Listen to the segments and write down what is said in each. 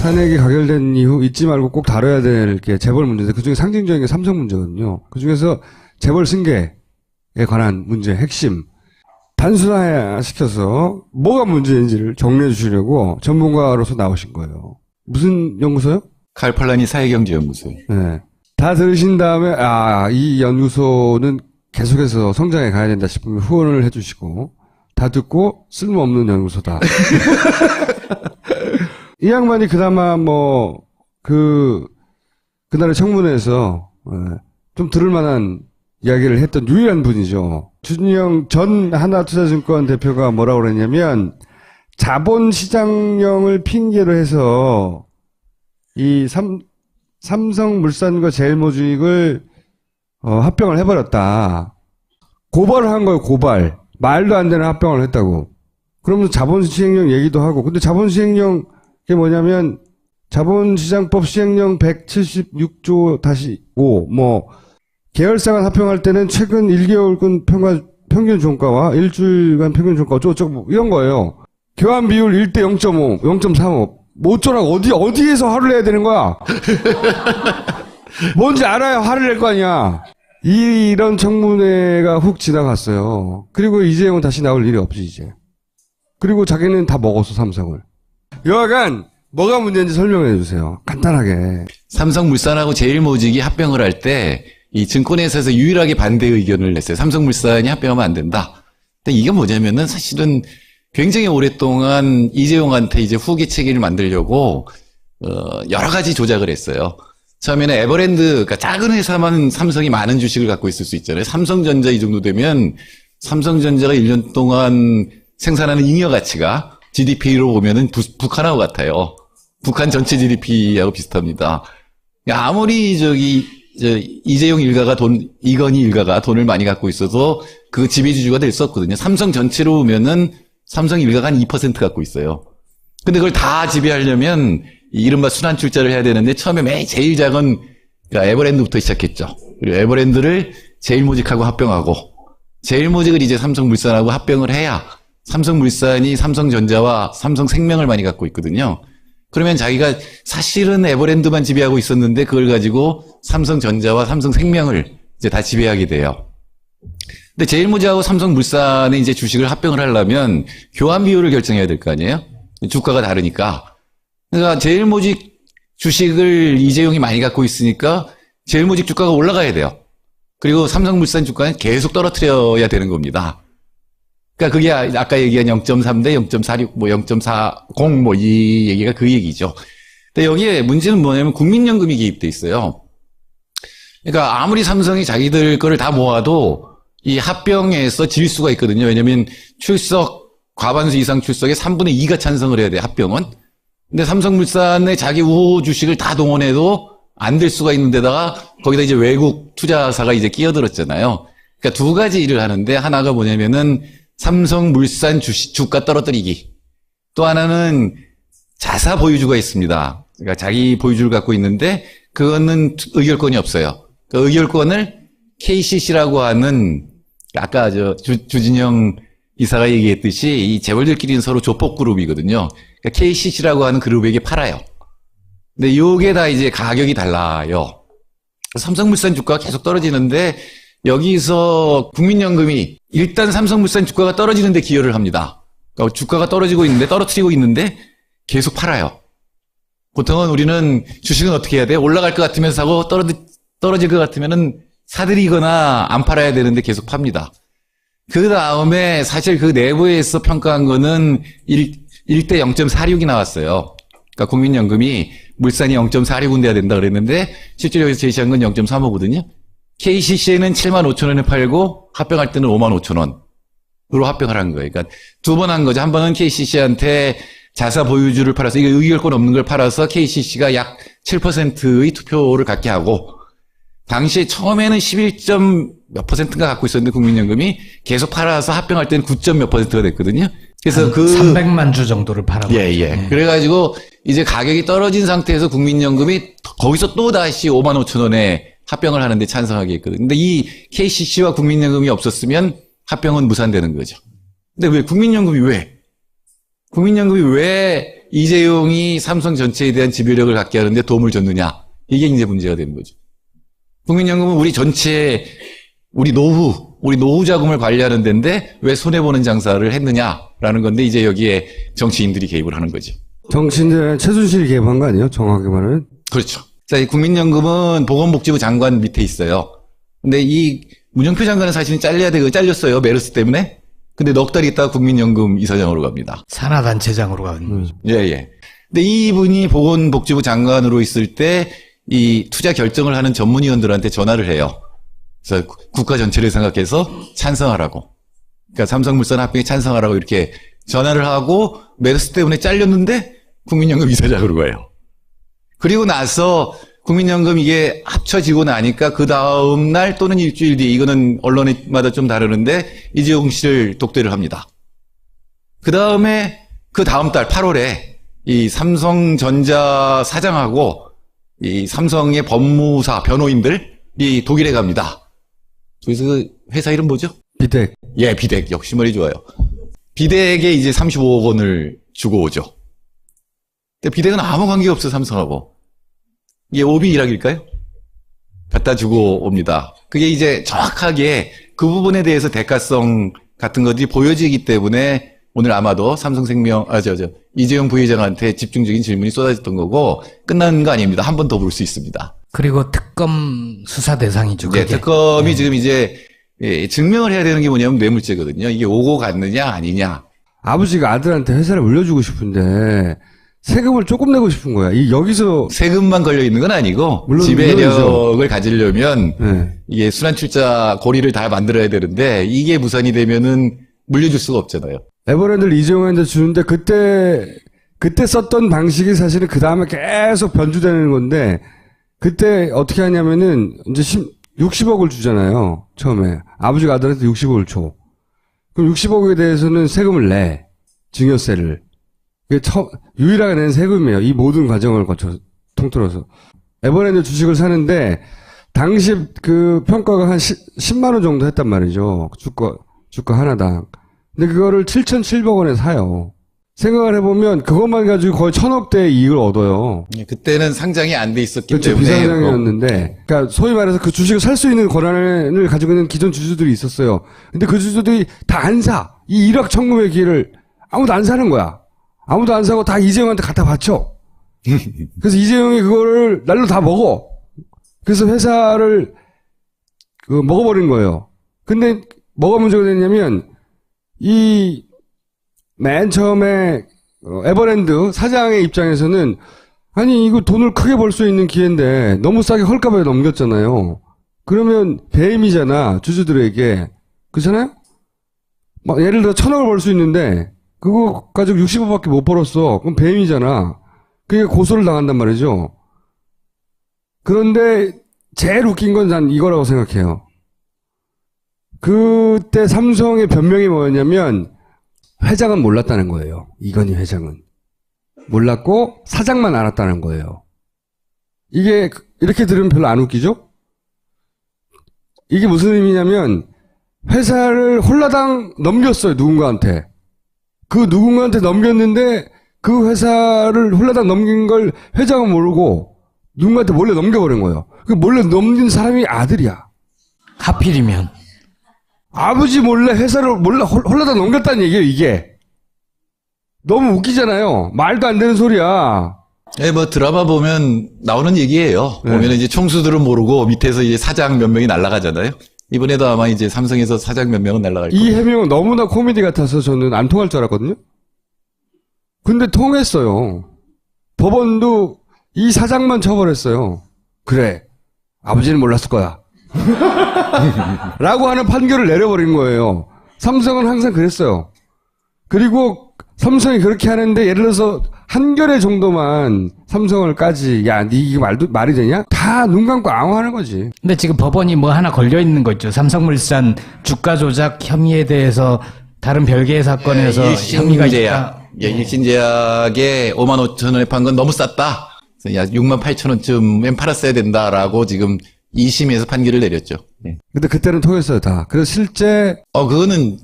탄핵이 가결된 이후 잊지 말고 꼭 다뤄야 될 게 재벌 문제인데 그중에 상징적인 게 삼성 문제거든요. 그중에서 재벌 승계에 관한 문제 핵심 단순화시켜서 뭐가 문제인지를 정리해 주시려고 전문가로서 나오신 거예요. 무슨 연구소요? 칼팔라니 사회경제연구소. 네. 다 들으신 다음에 이 연구소는 계속해서 성장해 가야 된다 싶으면 후원을 해 주시고 다 듣고 쓸모없는 연구소다. 이 양반이 그나마 그날의 청문회에서 좀 들을 만한 이야기를 했던 유일한 분이죠. 주진영 전 하나투자증권 대표가 뭐라고 그랬냐면 자본시장령을 핑계로 해서 이 삼성물산과 제일모직을 합병을 해버렸다. 고발을 한 거예요. 고발. 말도 안 되는 합병을 했다고. 그러면서 자본시행령 얘기도 하고. 근데 자본시행령 그게 뭐냐면 자본시장법 시행령 176조-5 계열사간 합병할 때는 최근 1개월간 평균 종가와 일주일간 평균 종가 어쩌고 이런 거예요. 교환 비율 1대 0.5, 0.35. 뭐 어쩌라고 어디에서 화를 내야 되는 거야? 뭔지 알아야 화를 낼 거 아니야. 이런 청문회가 훅 지나갔어요. 그리고 이재용은 다시 나올 일이 없지 이제. 그리고 자기는 다 먹었어 삼성을. 여하간 뭐가 문제인지 설명해 주세요. 간단하게. 삼성물산하고 제일모직이 합병을 할 때 이 증권회사에서 유일하게 반대 의견을 냈어요. 삼성물산이 합병하면 안 된다. 근데 이게 뭐냐면은 사실은 굉장히 오랫동안 이재용한테 이제 후계 체계를 만들려고 여러 가지 조작을 했어요. 처음에는 에버랜드, 그러니까 작은 회사만 삼성이 많은 주식을 갖고 있을 수 있잖아요. 삼성전자 이 정도 되면 삼성전자가 1년 동안 생산하는 잉여 가치가 GDP로 보면은 북한하고 같아요. 북한 전체 GDP하고 비슷합니다. 아무리 이재용 일가가 이건희 일가가 돈을 많이 갖고 있어서 그 지배주주가 될 수 없거든요. 삼성 전체로 보면은 삼성 일가가 한 2% 갖고 있어요. 근데 그걸 다 지배하려면 이른바 순환출자를 해야 되는데 처음에 제일 작은 그러니까 에버랜드부터 시작했죠. 그리고 에버랜드를 제일모직하고 합병하고 제일모직을 이제 삼성물산하고 합병을 해야 삼성물산이 삼성전자와 삼성생명을 많이 갖고 있거든요. 그러면 자기가 사실은 에버랜드만 지배하고 있었는데 그걸 가지고 삼성전자와 삼성생명을 이제 다 지배하게 돼요. 근데 제일모직하고 삼성물산의 이제 주식을 합병을 하려면 교환 비율을 결정해야 될 거 아니에요? 주가가 다르니까. 그러니까 제일모직 주식을 이재용이 많이 갖고 있으니까 제일모직 주가가 올라가야 돼요. 그리고 삼성물산 주가는 계속 떨어뜨려야 되는 겁니다. 그러니까 그게 아까 얘기한 0.3 대 0.46, 0.40 이 얘기가 그 얘기죠. 근데 여기에 문제는 뭐냐면 국민연금이 개입돼 있어요. 그러니까 아무리 삼성이 자기들 거를 다 모아도 이 합병에서 질 수가 있거든요. 왜냐면 과반수 이상 출석에 3분의 2가 찬성을 해야 돼요, 합병은. 근데 삼성물산의 자기 우호 주식을 다 동원해도 안 될 수가 있는 데다가 거기다 이제 외국 투자사가 이제 끼어들었잖아요. 그러니까 두 가지 일을 하는데 하나가 뭐냐면은 삼성물산 주가 떨어뜨리기. 또 하나는 자사 보유주가 있습니다. 그러니까 자기 보유주를 갖고 있는데 그거는 의결권이 없어요. 그 의결권을 KCC라고 하는 아까 주진영 이사가 얘기했듯이 이 재벌들끼리는 서로 조폭 그룹이거든요. 그러니까 KCC라고 하는 그룹에게 팔아요. 근데 요게 다 이제 가격이 달라요. 삼성물산 주가가 계속 떨어지는데 여기서 국민연금이 일단 삼성물산 주가가 떨어지는데 기여를 합니다. 그러니까 주가가 떨어뜨리고 있는데 계속 팔아요. 보통은 우리는 주식은 어떻게 해야 돼? 올라갈 것 같으면 사고 떨어질 것 같으면은 사들이거나 안 팔아야 되는데 계속 팝니다. 그 다음에 사실 그 내부에서 평가한 거는 1대 0.46이 나왔어요. 그러니까 국민연금이 물산이 0.46은 돼야 된다 그랬는데 실제로 여기서 제시한 건 0.35거든요. KCC에는 75,000원에 팔고 합병할 때는 55,000원으로 합병을 한 거예요. 그러니까 두 번 한 거죠. 한 번은 KCC한테 자사 보유주를 팔아서 이거 의결권 없는 걸 팔아서 KCC가 약 7%의 투표를 갖게 하고 당시에 처음에는 11몇 %가 갖고 있었는데 국민연금이 계속 팔아서 합병할 때는 9. 몇 %가 됐거든요. 그래서 300만 주 정도를 팔아고. 예. 그래가지고 이제 가격이 떨어진 상태에서 국민연금이 거기서 또 다시 55,000원에 합병을 하는데 찬성하게 했거든요. 근데 이 KCC와 국민연금이 없었으면 합병은 무산되는 거죠. 근데 국민연금이 왜 이재용이 삼성 전체에 대한 지배력을 갖게 하는데 도움을 줬느냐. 이게 이제 문제가 되는 거죠. 국민연금은 우리 전체, 우리 노후 자금을 관리하는 데인데 왜 손해보는 장사를 했느냐라는 건데 이제 여기에 정치인들이 개입을 하는 거죠. 정치인들 최순실이 개입한 거 아니에요? 정확하게 말하면. 그렇죠. 자, 이 국민연금은 보건복지부 장관 밑에 있어요. 근데 이 문영표 장관은 사실은 잘렸어요. 메르스 때문에. 근데 넉 달 있다가 국민연금 이사장으로 갑니다. 산하단체장으로 가는 거죠. 예. 근데 이분이 보건복지부 장관으로 있을 때 이 투자 결정을 하는 전문위원들한테 전화를 해요. 그래서 국가 전체를 생각해서 찬성하라고. 그러니까 삼성물산 합병에 찬성하라고 이렇게 전화를 하고 메르스 때문에 잘렸는데 국민연금 이사장으로 가요. 그리고 나서 국민연금 이게 합쳐지고 나니까 그 다음 날 또는 일주일 뒤에 이거는 언론마다 좀 다르는데 이재용 씨를 독대를 합니다. 그 다음에 그 다음 달 8월에 이 삼성전자 사장하고 이 삼성의 법무사 변호인들이 독일에 갑니다. 그래서 그 회사 이름 뭐죠? 비덱. 예, 비덱. 역시 머리 좋아요. 비덱에 이제 35억 원을 주고 오죠. 근데 비덱은 아무 관계가 없어, 삼성하고. 이게 오비 일학일까요? 갖다 주고 옵니다. 그게 이제 정확하게 그 부분에 대해서 대가성 같은 것들이 보여지기 때문에 오늘 아마도 삼성생명, 이재용 부회장한테 집중적인 질문이 쏟아졌던 거고, 끝난 거 아닙니다. 한 번 더 볼 수 있습니다. 그리고 특검 수사 대상이죠. 네, 그게. 특검이 지금 이제, 증명을 해야 되는 게 뭐냐면 뇌물죄거든요. 이게 오고 갔느냐, 아니냐. 아버지가 아들한테 회사를 물려주고 싶은데 세금을 조금 내고 싶은 거야. 여기서 세금만 걸려 있는 건 아니고, 물론 지배력을 가지려면, 네. 이게 순환출자 고리를 다 만들어야 되는데, 이게 무산이 되면은 물려줄 수가 없잖아요. 에버랜드를 이재용한테 주는데 그때 썼던 방식이 사실은 그 다음에 계속 변주되는 건데 그때 어떻게 하냐면은 이제 60억을 주잖아요. 처음에 아버지가 아들한테 60억을 줘. 그럼 60억에 대해서는 세금을 내. 증여세를. 그게 유일하게 낸 세금이에요. 이 모든 과정을 거쳐 통틀어서 에버랜드 주식을 사는데 당시 그 평가가 한 10만 원 정도 했단 말이죠. 주가 하나당. 근데 그거를 7,700원에 사요. 생각을 해보면 그것만 가지고 거의 1,000억대의 이익을 얻어요. 그때는 상장이 안 돼 있었기 그렇죠. 때문에. 비상장이었는데. 그러니까 소위 말해서 그 주식을 살 수 있는 권한을 가지고 있는 기존 주주들이 있었어요. 근데 그 주주들이 다 안 사. 이 1억 1,900의 기회를 아무도 안 사는 거야. 아무도 안 사고 다 이재용한테 갖다 바쳐. 그래서 이재용이 그거를 날로 다 먹어. 그래서 회사를 먹어버린 거예요. 근데 뭐가 문제가 됐냐면 맨 처음에 에버랜드 사장의 입장에서는 아니 이거 돈을 크게 벌 수 있는 기회인데 너무 싸게 헐값에 넘겼잖아요. 그러면 배임이잖아 주주들에게. 그렇잖아요? 막 예를 들어 1,000억을 벌 수 있는데 그거 가지고 60억밖에 못 벌었어. 그럼 배임이잖아. 그게 고소를 당한단 말이죠. 그런데 제일 웃긴 건 난 이거라고 생각해요. 그때 삼성의 변명이 뭐였냐면 회장은 몰랐다는 거예요. 이건희 회장은. 몰랐고 사장만 알았다는 거예요. 이게 이렇게 들으면 별로 안 웃기죠? 이게 무슨 의미냐면 회사를 홀라당 넘겼어요. 누군가한테. 그 누군가한테 넘겼는데 그 회사를 홀라당 넘긴 걸 회장은 모르고 누군가한테 몰래 넘겨버린 거예요. 그 몰래 넘긴 사람이 아들이야. 하필이면. 아버지 몰래 회사를 몰래 홀라당 넘겼다는 얘기예요, 이게. 너무 웃기잖아요. 말도 안 되는 소리야. 예, 뭐 드라마 보면 나오는 얘기예요. 네. 보면 이제 총수들은 모르고 밑에서 이제 사장 몇 명이 날아가잖아요. 이번에도 아마 이제 삼성에서 사장 몇 명은 날아갈 거예요. 이 해명은 너무나 코미디 같아서 저는 안 통할 줄 알았거든요. 근데 통했어요. 법원도 이 사장만 처벌했어요. 그래, 아버지는 몰랐을 거야. 라고 하는 판결을 내려버린 거예요. 삼성은 항상 그랬어요. 그리고 삼성이 그렇게 하는데 예를 들어서 한겨레 정도만 삼성을 까지 야, 니 이게 말이 되냐? 다 눈 감고 앙호하는 거지. 근데 지금 법원이 뭐 하나 걸려 있는 거죠. 삼성물산 주가 조작 혐의에 대해서 다른 별개의 사건에서 혐의가 있다. 일신제약에 5만 5천 원에 판 건 너무 쌌다. 그래서 야, 6만 8천 원쯤엔 팔았어야 된다라고 지금 2심에서 판결을 내렸죠. 예. 근데 그때는 통했어요, 다. 그래서 실제 그거는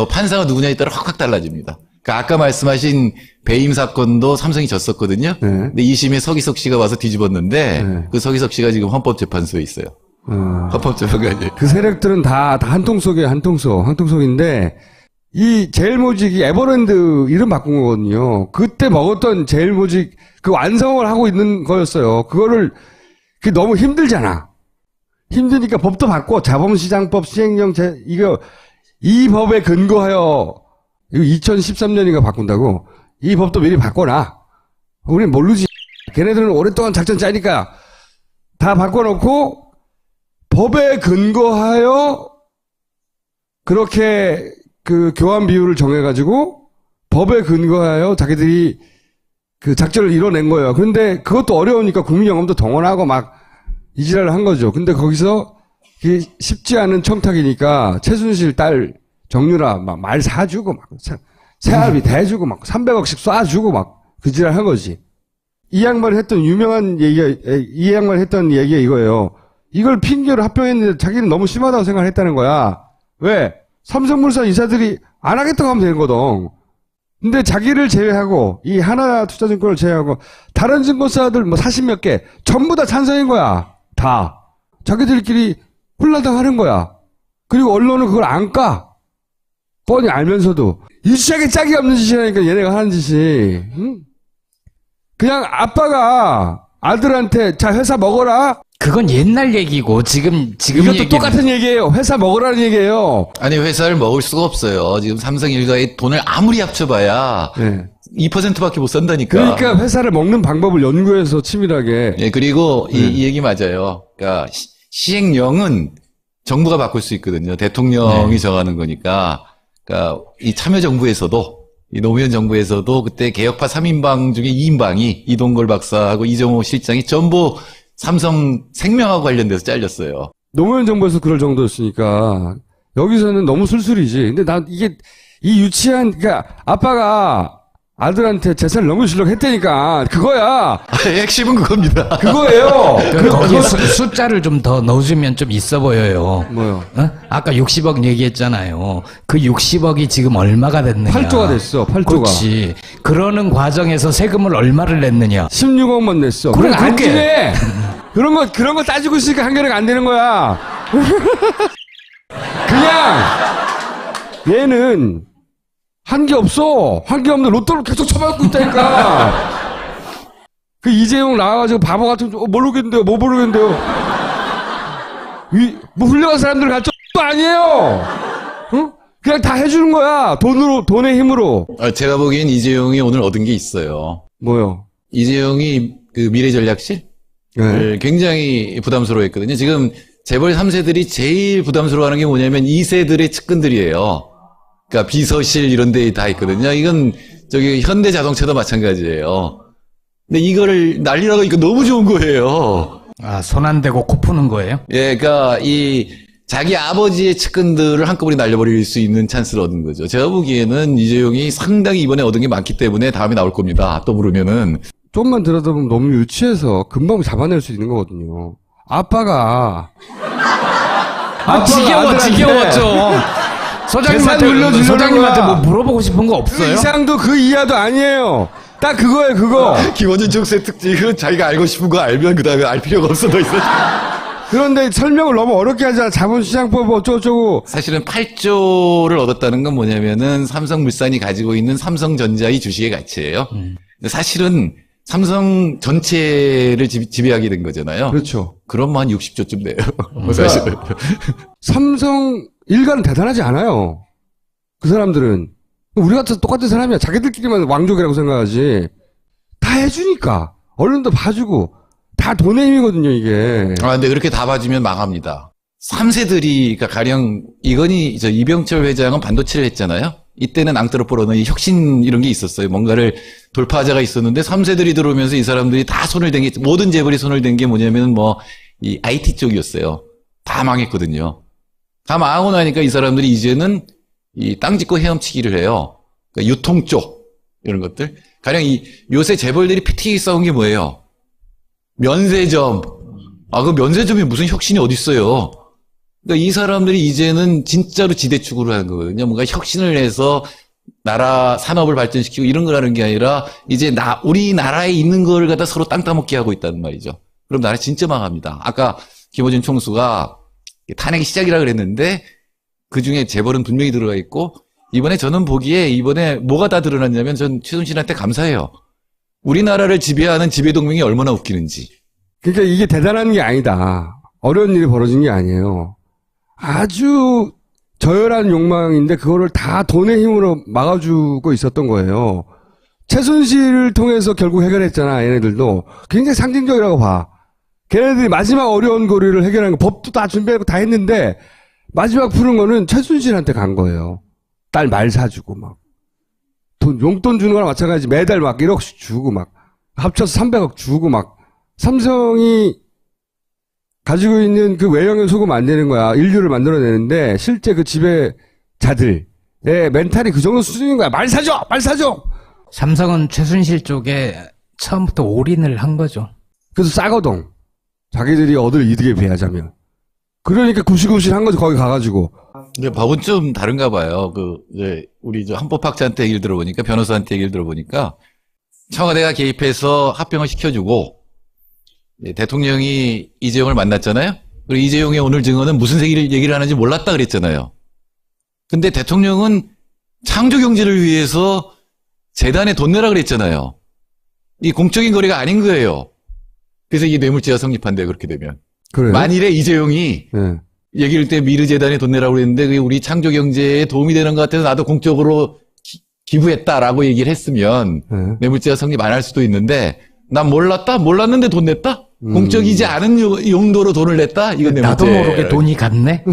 판사가 누구냐에 따라 확확 달라집니다. 그러니까 아까 말씀하신 배임 사건도 삼성이 졌었거든요. 네. 근데 2심에 서기석 씨가 와서 뒤집었는데 네. 그 서기석 씨가 지금 헌법재판소에 있어요. 헌법재판관이. 그 세력들은 다 한통 속에 한통속인데, 이 제일모직이 에버랜드 이름 바꾼 거거든요. 그때 먹었던 제일모직 그 완성을 하고 있는 거였어요. 그거를, 그게 너무 힘들잖아. 힘드니까 법도 바꿔. 자본시장법 시행령 이 법에 근거하여, 이거 2013년인가 바꾼다고? 이 법도 미리 바꿔놔. 우린 모르지. 걔네들은 오랫동안 작전 짜니까 다 바꿔놓고, 법에 근거하여 그렇게 그 교환 비율을 정해가지고 법에 근거하여 자기들이 그 작전을 이뤄낸 거예요. 그런데 그것도 어려우니까 국민연금도 동원하고 막 이지랄을 한 거죠. 근데 거기서 그게 쉽지 않은 청탁이니까 최순실 딸 정유라 막 말 사주고 막 새알비 대주고 막 300억씩 쏴주고 막 그 지랄 한 거지. 이 양반이 했던 얘기가 이거예요. 이걸 핑계로 합병했는데 자기는 너무 심하다고 생각을 했다는 거야. 왜? 삼성물산 이사들이 안 하겠다고 하면 되는 거든. 근데 자기를 제외하고 이 하나투자증권을 제외하고 다른 증권사들 뭐 40몇 개 전부 다 찬성인 거야. 다. 자기들끼리 홀라당 하는 거야. 그리고 언론은 그걸 안 까. 뻔히 알면서도 유치하게 짝이 없는 짓이라니까 얘네가 하는 짓이. 응? 그냥 아빠가 아들한테 자 회사 먹어라. 그건 옛날 얘기고 지금 이것도 얘기는 똑같은 얘기예요. 회사 먹으라는 얘기예요. 아니, 회사를 먹을 수가 없어요. 지금 삼성 일가의 돈을 아무리 합쳐봐야 네. 2%밖에 못 산다니까. 그러니까 회사를 먹는 방법을 연구해서 치밀하게. 예, 그리고 이 얘기 맞아요. 그러니까 시행령은 정부가 바꿀 수 있거든요. 대통령이 정하는 거니까. 그러니까 이 참여정부에서도 이 노무현 정부에서도 그때 개혁파 3인방 중에 2인방이 이동걸 박사하고 이정호 실장이 전부 삼성 생명하고 관련돼서 잘렸어요. 노무현 정부에서 그럴 정도였으니까 여기서는 너무 술술이지. 근데 난 이게 이 유치한 그러니까 아빠가 아들한테 재산을 넘겨주려고 했다니까 그거야. 핵심은 그겁니다. 그거예요. 거기에 숫자를 좀 더 넣어주면 좀 있어 보여요. 뭐요? 어? 아까 60억 얘기했잖아요. 그 60억이 지금 얼마가 됐느냐. 8조가 됐어. 8조가. 그렇지. 그러는 과정에서 세금을 얼마를 냈느냐. 16억만 냈어. 그래, 그럼 안 그렇게. 주네. 그런 거 따지고 있으니까 한겨레가 안 되는 거야. 그냥 얘는 한 게 없어. 한 게 없는데 로또를 계속 쳐맞고 있다니까. 그 이재용 나와가지고 바보 같은 모르겠는데요. 뭐 모르겠는데요. 뭐 훌륭한 사람들 갈 줄 아니에요. 응? 그냥 다 해주는 거야. 돈의 힘으로. 제가 보기엔 이재용이 오늘 얻은 게 있어요. 뭐요? 이재용이 그 미래전략실? 네. 굉장히 부담스러워했거든요. 지금 재벌 3세들이 제일 부담스러워하는 게 뭐냐면 2세들의 측근들이에요. 그러니까 비서실 이런 데 다 있거든요. 이건 저기 현대자동차도 마찬가지예요. 근데 이거를 날리라고 이거 너무 좋은 거예요. 아, 손 안 대고 코 푸는 거예요? 예, 그러니까 이 자기 아버지의 측근들을 한꺼번에 날려버릴 수 있는 찬스를 얻은 거죠. 제가 보기에는 이재용이 상당히 이번에 얻은 게 많기 때문에 다음에 나올 겁니다. 또 부르면은. 좀만 들여다보면 너무 유치해서 금방 잡아낼 수 있는 거거든요. 아빠가 지겨워 좀. 소장님한테 뭐 물어보고 싶은 거 그 없어요? 이상도 그 이하도 아니에요. 딱 그거예요, 그거. 기본적인 정세 특징은 자기가 알고 싶은 거 알면 그 다음에 알 필요가 없어 더 있어. 그런데 설명을 너무 어렵게 하잖아. 자본시장법 어쩌고저쩌고. 사실은 8조를 얻었다는 건 뭐냐면은 삼성물산이 가지고 있는 삼성전자의 주식의 가치예요. 근데 사실은 삼성 전체를 지배하게 된 거잖아요. 그렇죠. 그럼 한 60조쯤 돼요. 사실은. 삼성 일가는 대단하지 않아요. 그 사람들은. 우리 같은 똑같은 사람이야. 자기들끼리만 왕족이라고 생각하지. 다 해주니까. 언론도 봐주고. 다 돈의 힘이거든요, 이게. 근데 그렇게 다 봐주면 망합니다. 3세들이, 그러니까 가령, 이병철 회장은 반도체를 했잖아요? 이때는 앙트로포로는 혁신 이런 게 있었어요. 뭔가를 돌파자가 있었는데 3세들이 들어오면서 이 사람들이 다 손을 댄 게, 모든 재벌이 손을 댄 게 뭐냐면 이 IT 쪽이었어요. 다 망했거든요. 다 망하고 나니까 이 사람들이 이제는 이 땅 짓고 헤엄치기를 해요. 그러니까 유통 쪽, 이런 것들. 가령 요새 재벌들이 피튀기 싸운 게 뭐예요? 면세점. 그 면세점이 무슨 혁신이 어딨어요? 그러니까 이 사람들이 이제는 진짜로 지대축으로 하는 거거든요. 뭔가 혁신을 해서 나라 산업을 발전시키고 이런 거라는 게 아니라 이제 우리나라에 있는 걸 갖다 서로 땅 따먹게 하고 있다는 말이죠. 그럼 나라 진짜 망합니다. 아까 김어준 총수가 탄핵이 시작이라 그랬는데 그중에 재벌은 분명히 들어가 있고 이번에 저는 보기에 이번에 뭐가 다 드러났냐면 전 최순실한테 감사해요. 우리나라를 지배하는 지배동맹이 얼마나 웃기는지. 그러니까 이게 대단한 게 아니다. 어려운 일이 벌어진 게 아니에요. 아주 저열한 욕망인데 그거를 다 돈의 힘으로 막아주고 있었던 거예요. 최순실을 통해서 결국 해결했잖아. 얘네들도 굉장히 상징적이라고 봐. 걔네들이 마지막 어려운 거리를 해결한 거 법도 다 준비하고 다 했는데 마지막 푸는 거는 최순실한테 간 거예요. 딸 말 사주고 막 용돈 주는 거랑 마찬가지. 매달 막 1억씩 주고 막 합쳐서 300억 주고 막 삼성이 가지고 있는 그 외형을 속으면 안 되는 거야. 인류를 만들어내는데 실제 그 지배자들의 멘탈이 그 정도 수준인 거야. 말 사줘! 말 사줘! 삼성은 최순실 쪽에 처음부터 올인을 한 거죠. 그래서 싸거든. 자기들이 얻을 이득에 비하자면. 그러니까 구실구실한 거지 거기 가가지고. 근데 법은 좀 다른가 봐요. 우리 헌법학자한테 얘기를 들어보니까, 변호사한테 얘기를 들어보니까, 청와대가 개입해서 합병을 시켜주고, 대통령이 이재용을 만났잖아요? 그리고 이재용의 오늘 증언은 무슨 얘기를 하는지 몰랐다 그랬잖아요. 근데 대통령은 창조 경제를 위해서 재단에 돈 내라 그랬잖아요. 이 공적인 거래가 아닌 거예요. 그래서 이게 뇌물죄가 성립한대요, 그렇게 되면. 그래요? 만일에 이재용이 네. 얘기를 때 미르재단에 돈 내라고 그랬는데 그게 우리 창조 경제에 도움이 되는 것 같아서 나도 공적으로 기부했다라고 얘기를 했으면 네. 뇌물죄가 성립 안 할 수도 있는데 난 몰랐는데 돈 냈다? 공적이지 않은 용도로 돈을 냈다? 이건 뇌물죄. 나도 모르게 돈이 갔네?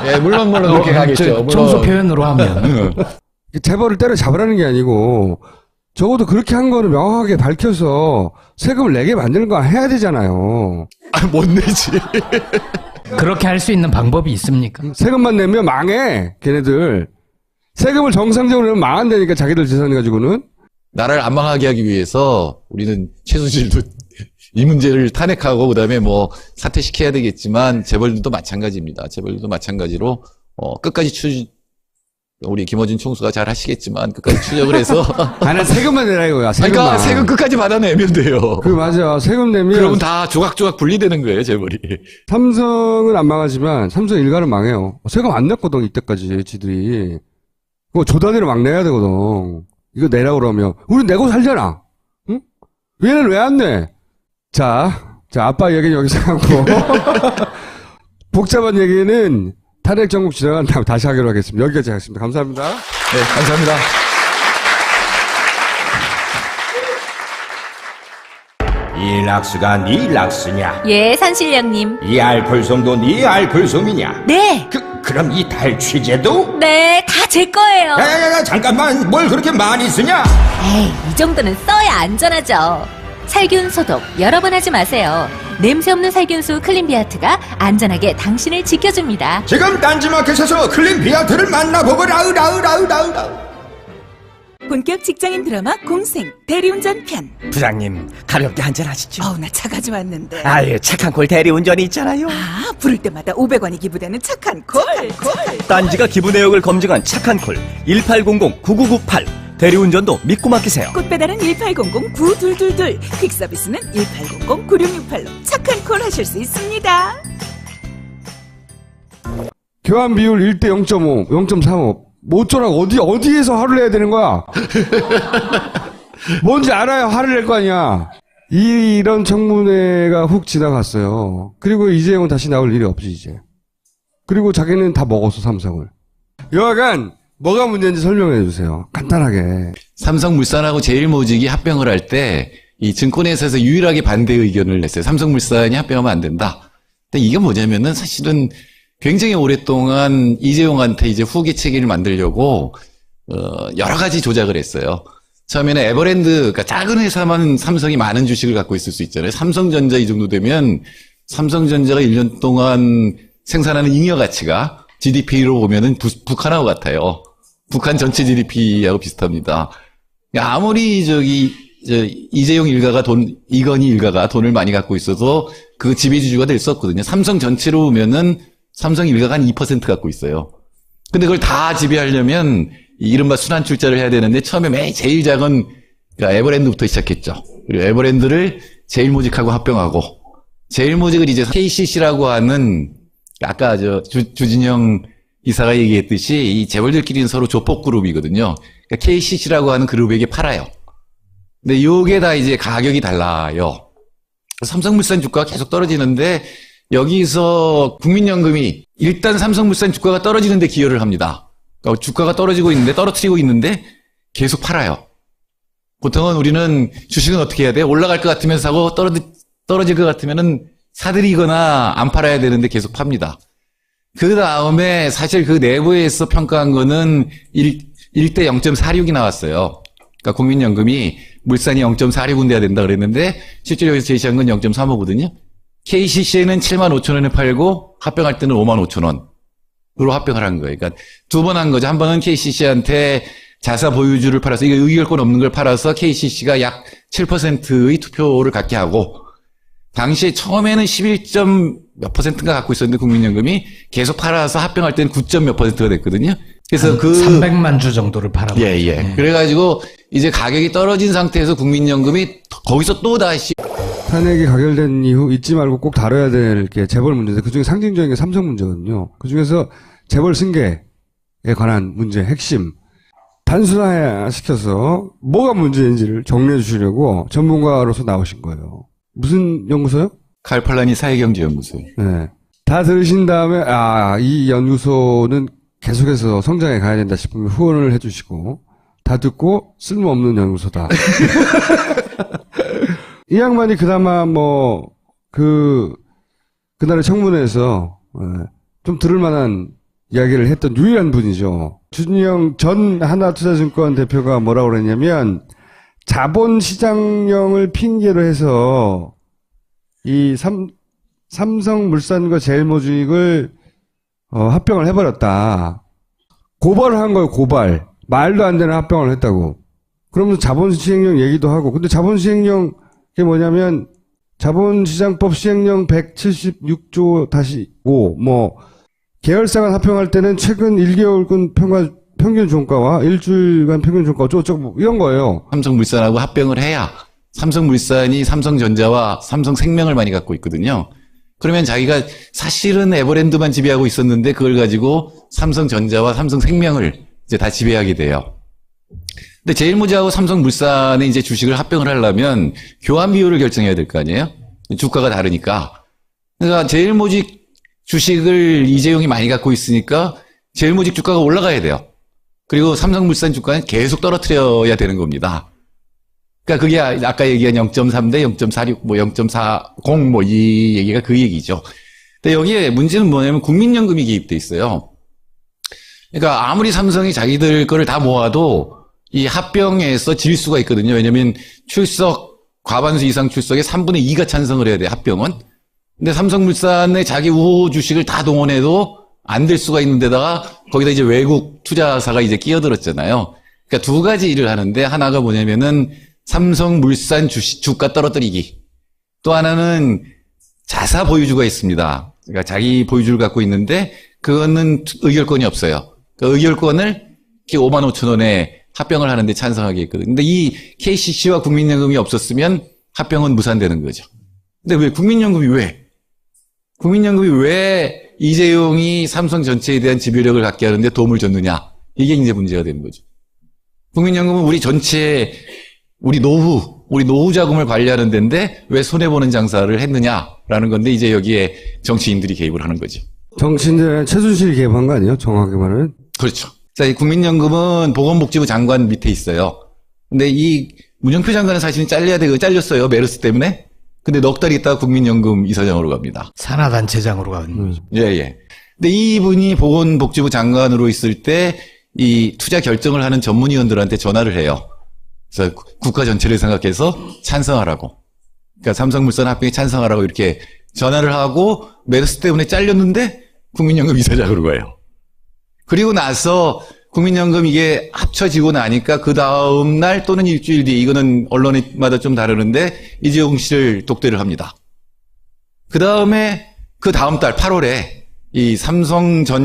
예, 물론 그렇게 가겠죠. 청소 표현으로 하면. 재벌을 때려잡으라는 게 아니고 적어도 그렇게 한 거는 명확하게 밝혀서 세금을 내게 만드는 거 해야 되잖아요. 못 내지. 그렇게 할 수 있는 방법이 있습니까? 세금만 내면 망해, 걔네들. 세금을 정상적으로 내면 망한다니까, 자기들 재산 가지고는. 나라를 안 망하게 하기 위해서 우리는 최순실도 이 문제를 탄핵하고 그다음에 뭐 사퇴시켜야 되겠지만 재벌들도 마찬가지입니다. 재벌들도 마찬가지로 끝까지 우리 김어준 총수가 잘 하시겠지만 끝까지 추적을 해서 아니, 세금만 내라 이거야, 세금만. 그러니까 세금 끝까지 받아내면 돼요. 맞아. 세금 내면. 그러면 다 조각조각 분리되는 거예요, 재벌이. 삼성은 안 망하지만 삼성 일가는 망해요. 세금 안 냈거든, 이때까지, 지들이. 그거 조단위로 막 내야 되거든. 이거 내라 그러면. 우리 내고 살잖아. 응? 얘는 왜 안 내? 자, 아빠 얘기는 여기서 하고. 복잡한 얘기는 탄핵 정국 지나간 다음 다시 하기로 하겠습니다. 여기까지 하겠습니다. 감사합니다. 네, 감사합니다. 이 락스가 네 락스냐? 예, 산신령님. 이 알콜솜도 네 알콜솜이냐? 네, 그럼 이 탈취제도? 네, 다 제 거예요. 야야야 잠깐만 뭘 그렇게 많이 쓰냐? 에이, 이 정도는 써야 안전하죠. 살균 소독 여러 번 하지 마세요. 냄새 없는 살균수 클린비아트가 안전하게 당신을 지켜줍니다. 지금 딴지마켓에서 클린비아트를 만나보거라. 본격 직장인 드라마 공생 대리운전 편. 부장님 가볍게 한잔 하시죠. 나 차 가져왔는데. 아유 착한 콜 대리운전이 있잖아요. 부를 때마다 500원이 기부되는 착한 콜. 딴지가 기부 내역을 검증한 착한 콜 1800-9998 대리운전도 믿고 맡기세요. 꽃배달은 1800-9222 퀵서비스는 1800-9668로 착한 콜 하실 수 있습니다. 교환 비율 1대 0.5, 0.35. 모쪼록 어디에서 화를 내야 되는 거야? 뭔지 알아야 화를 낼 거 아니야. 이런 청문회가 훅 지나갔어요. 그리고 이재용은 다시 나올 일이 없지, 이제. 그리고 자기는 다 먹었어, 삼성을. 여하간, 뭐가 문제인지 설명해 주세요. 간단하게. 삼성물산하고 제일모직이 합병을 할 때 이 증권회사에서 유일하게 반대 의견을 냈어요. 삼성물산이 합병하면 안 된다. 근데 이게 뭐냐면은 사실은 굉장히 오랫동안 이재용한테 이제 후계 체계를 만들려고 여러 가지 조작을 했어요. 처음에는 에버랜드, 그러니까 작은 회사만 삼성이 많은 주식을 갖고 있을 수 있잖아요. 삼성전자 이 정도 되면 삼성전자가 1년 동안 생산하는 잉여 가치가 GDP로 보면은 북한하고 같아요. 북한 전체 GDP하고 비슷합니다. 아무리 이재용 일가가 이건희 일가가 돈을 많이 갖고 있어서 그 지배주주가 될 수 없거든요. 삼성 전체로 보면은 삼성 일가가 한 2% 갖고 있어요. 근데 그걸 다 지배하려면 이 이른바 순환 출자를 해야 되는데 처음에 제일 작은 그러니까 에버랜드부터 시작했죠. 그리고 에버랜드를 제일모직하고 합병하고 제일모직을 이제 KCC라고 하는 아까 주진영 이사가 얘기했듯이 이 재벌들끼리는 서로 조폭 그룹이거든요. 그러니까 KCC라고 하는 그룹에게 팔아요. 근데 요게 다 이제 가격이 달라요. 삼성물산 주가가 계속 떨어지는데 여기서 국민연금이 일단 삼성물산 주가가 떨어지는데 기여를 합니다. 그러니까 주가가 떨어뜨리고 있는데 계속 팔아요. 보통은 우리는 주식은 어떻게 해야 돼? 올라갈 것 같으면 사고 떨어질 것 같으면은 사들이거나 안 팔아야 되는데 계속 팝니다. 그 다음에 사실 그 내부에서 평가한 거는 1대 0.46이 나왔어요. 그러니까 국민연금이 물산이 0.46은 돼야 된다 그랬는데 실제로 여기서 제시한 건 0.35거든요. KCC에는 75,000원에 팔고 합병할 때는 55,000원으로 합병을 한 거예요. 그러니까 두 번 한 거죠. 한 번은 KCC한테 자사 보유주를 팔아서 이거 의결권 없는 걸 팔아서 KCC가 약 7%의 투표를 갖게 하고 당시에 처음에는 11몇 %인가 갖고 있었는데 국민연금이 계속 팔아서 합병할 때는 9몇 %가 됐거든요. 그래서 300만 주 정도를 팔아먹었죠. 예. 그래가지고 이제 가격이 떨어진 상태에서 국민연금이 거기서 또 다시 탄핵이 가결된 이후 잊지 말고 꼭 다뤄야 될 게 재벌 문제인데 그중에 상징적인 게 삼성 문제거든요. 그중에서 재벌 승계에 관한 문제 핵심 단순화시켜서 뭐가 문제인지를 정리해 주시려고 전문가로서 나오신 거예요. 무슨 연구소요? 칼팔라니 사회경제연구소요. 네. 다 들으신 다음에 이 연구소는 계속해서 성장해 가야 된다 싶으면 후원을 해주시고 다 듣고 쓸모없는 연구소다. 이 양반이 그나마 그날의 청문회에서 좀 들을 만한 이야기를 했던 유일한 분이죠. 주진영 전 하나투자증권 대표가 뭐라고 그랬냐면 자본시장령을 핑계로 해서 이 삼성물산과 제일모직을 합병을 해버렸다. 고발을 한 거예요, 고발. 말도 안 되는 합병을 했다고. 그러면서 자본시행령 얘기도 하고. 근데 자본시행령 그게 뭐냐면 자본시장법 시행령 176조-5 계열사간 합병할 때는 최근 1개월간 평균 종가와 일주일간 평균 종가 어쩌고 이런 거예요. 삼성물산하고 합병을 해야 삼성물산이 삼성전자와 삼성생명을 많이 갖고 있거든요. 그러면 자기가 사실은 에버랜드만 지배하고 있었는데 그걸 가지고 삼성전자와 삼성생명을 이제 다 지배하게 돼요. 근데 제일모직하고 삼성물산의 이제 주식을 합병을 하려면 교환 비율을 결정해야 될 거 아니에요? 주가가 다르니까. 그러니까 제일모직 주식을 이재용이 많이 갖고 있으니까 제일모직 주가가 올라가야 돼요. 그리고 삼성물산 주가는 계속 떨어뜨려야 되는 겁니다. 그러니까 그게 아까 얘기한 0.3 대 0.46, 0.40 이 얘기가 그 얘기죠. 근데 여기에 문제는 뭐냐면 국민연금이 개입돼 있어요. 그러니까 아무리 삼성이 자기들 거를 다 모아도 이 합병에서 질 수가 있거든요. 왜냐면 과반수 이상 출석에 3분의 2가 찬성을 해야 돼, 합병은. 근데 삼성물산의 자기 우호 주식을 다 동원해도 안 될 수가 있는 데다가 거기다 이제 외국 투자사가 이제 끼어들었잖아요. 그러니까 두 가지 일을 하는데 하나가 뭐냐면은 삼성물산 주가 떨어뜨리기. 또 하나는 자사 보유주가 있습니다. 그러니까 자기 보유주를 갖고 있는데 그거는 의결권이 없어요. 그 의결권을 55,000원에 합병을 하는데 찬성하게 했거든요. 근데 이 KCC와 국민연금이 없었으면 합병은 무산되는 거죠. 근데 왜 국민연금이 왜 이재용이 삼성 전체에 대한 지배력을 갖게 하는데 도움을 줬느냐. 이게 이제 문제가 되는 거죠. 국민연금은 우리 노후 자금을 관리하는 데인데 왜 손해보는 장사를 했느냐라는 건데 이제 여기에 정치인들이 개입을 하는 거죠. 정치인들은 최순실이 개입한 거 아니에요? 정확하게 말하면? 그렇죠. 자, 이 국민연금은 보건복지부 장관 밑에 있어요. 근데 이 문영표 장관은 사실은 잘렸어요. 메르스 때문에. 근데 넉 달 있다가 국민연금 이사장으로 갑니다. 산하단체장으로 가는 거죠. 예. 근데 이분이 보건복지부 장관으로 있을 때 이 투자 결정을 하는 전문위원들한테 전화를 해요. 그래서 국가 전체를 생각해서 찬성하라고. 그러니까 삼성물산 합병에 찬성하라고 이렇게 전화를 하고 메르스 때문에 잘렸는데 국민연금 이사장으로 가요. 그리고 나서 국민연금 이게 합쳐지고 나니까 그 다음 날 또는 일주일 뒤에 이거는 언론마다 좀 다르는데 이재용 씨를 독대를 합니다. 그 다음에 그 다음 달 8월에 이 삼성전